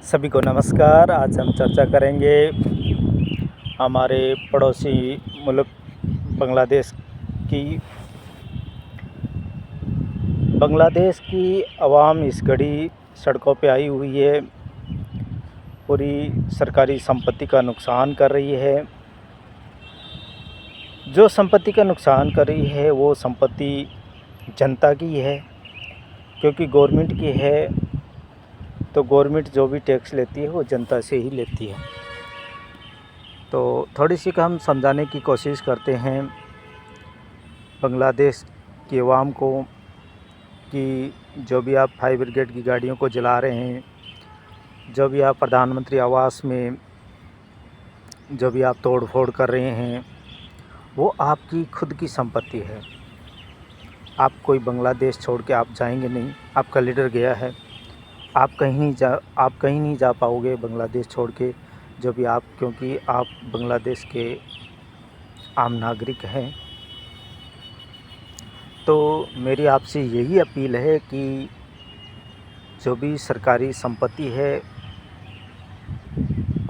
सभी को नमस्कार। आज हम चर्चा करेंगे हमारे पड़ोसी मुल्क बांग्लादेश की। बांग्लादेश की आवाम इस घड़ी सड़कों पे आई हुई है, पूरी सरकारी संपत्ति का नुकसान कर रही है। जो संपत्ति का नुकसान कर रही है वो संपत्ति जनता की है, क्योंकि गवर्नमेंट की है तो गवर्नमेंट जो भी टैक्स लेती है वो जनता से ही लेती है। तो थोड़ी सी हम समझाने की कोशिश करते हैं बांग्लादेश की आवाम को कि जो भी आप फायर ब्रिगेड की गाड़ियों को जला रहे हैं, जो भी आप प्रधानमंत्री आवास में जो भी आप तोड़ फोड़ कर रहे हैं, वो आपकी खुद की संपत्ति है। आप कोई बांग्लादेश छोड़ के आप जाएंगे नहीं। आपका लीडर गया है, आप कहीं नहीं जा पाओगे बांग्लादेश छोड़ के, जो भी आप, क्योंकि आप बांग्लादेश के आम नागरिक हैं। तो मेरी आपसे यही अपील है कि जो भी सरकारी संपत्ति है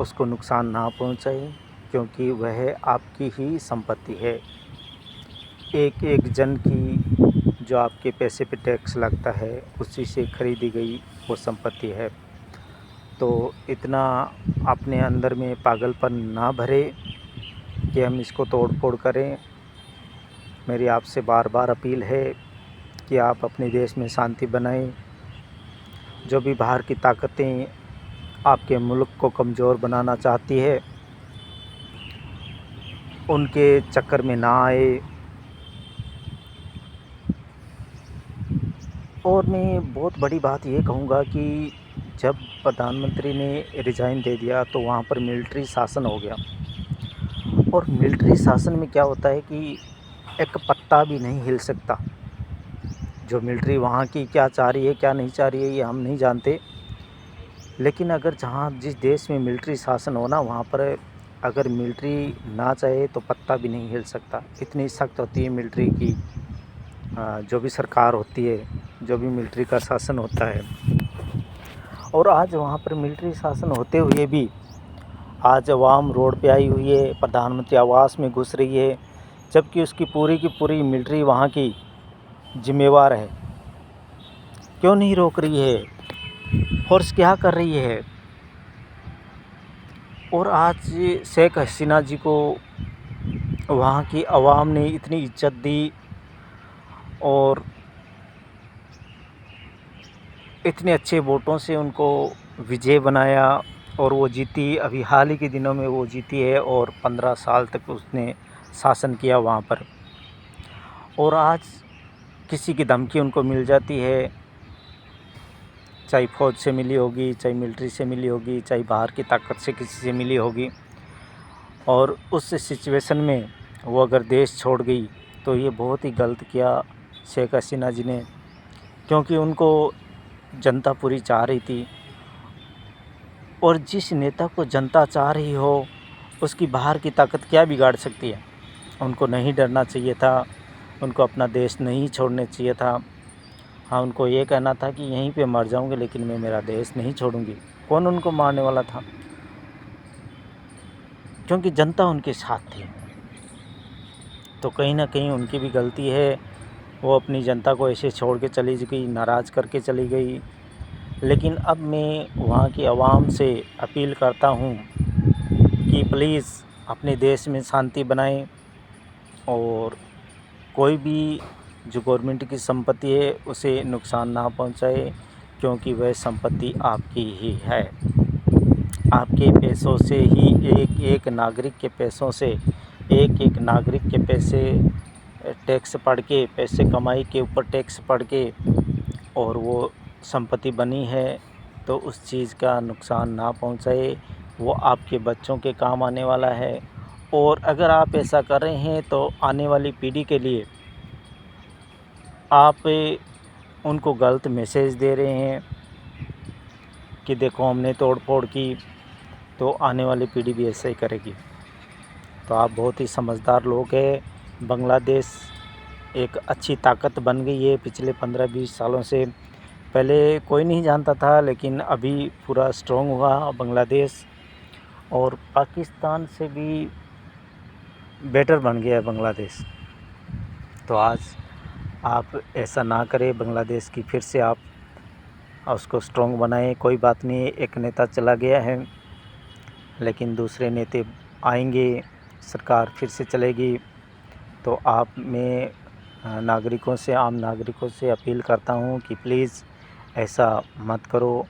उसको नुकसान ना पहुंचाएं, क्योंकि वह आपकी ही संपत्ति है। एक एक जन की जो आपके पैसे पे टैक्स लगता है उसी से खरीदी गई वो संपत्ति है। तो इतना अपने अंदर में पागलपन ना भरे कि हम इसको तोड़ फोड़ करें। मेरी आपसे बार बार अपील है कि आप अपने देश में शांति बनाएं। जो भी बाहर की ताकतें आपके मुल्क को कमज़ोर बनाना चाहती है उनके चक्कर में ना आए। और मैं बहुत बड़ी बात ये कहूँगा कि जब प्रधानमंत्री ने रिज़ाइन दे दिया तो वहाँ पर मिलिट्री शासन हो गया। और मिलिट्री शासन में क्या होता है कि एक पत्ता भी नहीं हिल सकता। जो मिलिट्री वहाँ की क्या चाह रही है क्या नहीं चाह रही है ये हम नहीं जानते, लेकिन अगर जिस देश में मिलिट्री शासन हो ना, वहाँ पर अगर मिलिट्री ना चाहे तो पत्ता भी नहीं हिल सकता। इतनी सख्त होती है मिलिट्री की जो भी सरकार होती है, जो भी मिलिट्री का शासन होता है। और आज वहाँ पर मिलिट्री शासन होते हुए भी आज अवाम रोड पे आई हुई है, प्रधानमंत्री आवास में घुस रही है, जबकि उसकी पूरी की पूरी मिलिट्री वहाँ की जिम्मेवार है। क्यों नहीं रोक रही है? फोर्स क्या कर रही है? और आज शेख हसीना जी को वहाँ की आवाम ने इतनी इज्जत दी और इतने अच्छे वोटों से उनको विजय बनाया और वो जीती। अभी हाल ही के दिनों में वो जीती है और 15 साल तक उसने शासन किया वहाँ पर। और आज किसी की धमकी उनको मिल जाती है, चाहे फ़ौज से मिली होगी, चाहे मिलिट्री से मिली होगी, चाहे बाहर की ताकत से किसी से मिली होगी, और उस सिचुएशन में वो अगर देश छोड़ गई तो ये बहुत ही गलत किया शेख हसीना जी ने, क्योंकि उनको जनता पूरी चाह रही थी। और जिस नेता को जनता चाह रही हो उसकी बाहर की ताकत क्या बिगाड़ सकती है? उनको नहीं डरना चाहिए था, उनको अपना देश नहीं छोड़ना चाहिए था। हाँ, उनको ये कहना था कि यहीं पे मर जाऊंगी लेकिन मैं मेरा देश नहीं छोड़ूंगी। कौन उनको मारने वाला था? क्योंकि जनता उनके साथ थी। तो कहीं ना कहीं उनकी भी गलती है, वो अपनी जनता को ऐसे छोड़ के चली गई, नाराज़ करके चली गई। लेकिन अब मैं वहाँ की आवाम से अपील करता हूँ कि प्लीज़ अपने देश में शांति बनाएं और कोई भी जो गवर्नमेंट की संपत्ति है उसे नुकसान ना पहुँचाए, क्योंकि वह संपत्ति आपकी ही है। आपके पैसों से ही, एक एक नागरिक के पैसों से, एक एक नागरिक के पैसे टैक्स पड़ के, पैसे कमाई के ऊपर टैक्स पड़ के और वो संपत्ति बनी है। तो उस चीज़ का नुकसान ना पहुंचाए, वो आपके बच्चों के काम आने वाला है। और अगर आप ऐसा कर रहे हैं तो आने वाली पीढ़ी के लिए आप उनको गलत मैसेज दे रहे हैं कि देखो हमने तोड़ फोड़ की तो आने वाली पीढ़ी भी ऐसा ही करेगी। तो आप बहुत ही समझदार लोग हैं। बांग्लादेश एक अच्छी ताकत बन गई है पिछले 15-20 सालों से, पहले कोई नहीं जानता था, लेकिन अभी पूरा स्ट्रॉन्ग हुआ बांग्लादेश, और पाकिस्तान से भी बेटर बन गया है बांग्लादेश। तो आज आप ऐसा ना करें, बांग्लादेश की फिर से आप उसको स्ट्रॉन्ग बनाएं। कोई बात नहीं, एक नेता चला गया है, लेकिन दूसरे नेता आएंगे, सरकार फिर से चलेगी। तो मैं नागरिकों से, आम नागरिकों से अपील करता हूं कि प्लीज़ ऐसा मत करो,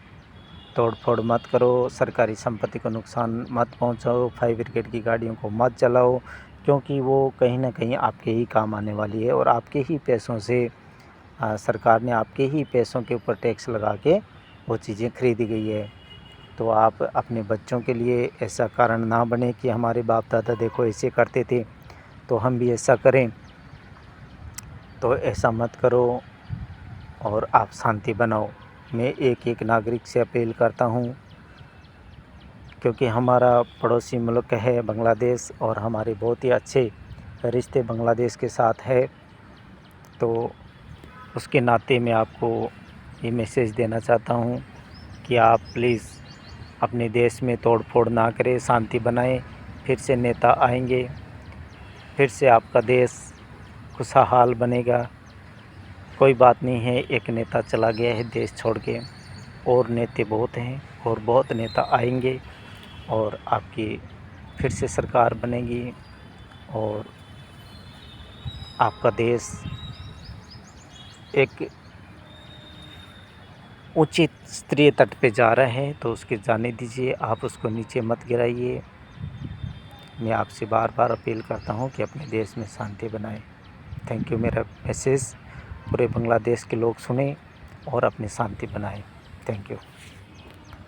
तोड़ फोड़ मत करो, सरकारी संपत्ति को नुकसान मत पहुंचाओ, फायर ब्रिगेड की गाड़ियों को मत चलाओ, क्योंकि वो कहीं ना कहीं आपके ही काम आने वाली है, और आपके ही पैसों से सरकार ने आपके ही पैसों के ऊपर टैक्स लगा के वो चीज़ें खरीदी गई है। तो आप अपने बच्चों के लिए ऐसा कारण ना बने कि हमारे बाप दादा देखो ऐसे करते थे तो हम भी ऐसा करें। तो ऐसा मत करो और आप शांति बनाओ। मैं एक नागरिक से अपील करता हूँ, क्योंकि हमारा पड़ोसी मुल्क है बांग्लादेश, और हमारे बहुत ही अच्छे रिश्ते बांग्लादेश के साथ है। तो उसके नाते मैं आपको ये मैसेज देना चाहता हूँ कि आप प्लीज़ अपने देश में तोड़ फोड़ ना करें, शांति बनाएं। फिर से नेता आएंगे, फिर से आपका देश खुशहाल बनेगा। कोई बात नहीं है, एक नेता चला गया है देश छोड़ के, और नेता बहुत हैं और बहुत नेता आएंगे, और आपकी फिर से सरकार बनेगी, और आपका देश एक उचित स्तरीय तट पे जा रहा है। तो उसके जाने दीजिए, आप उसको नीचे मत गिराइए। मैं आपसे बार बार अपील करता हूँ कि अपने देश में शांति बनाएं। Thank you. मेरा मैसेज पूरे बांग्लादेश के लोग सुने और अपनी शांति बनाएं। Thank you.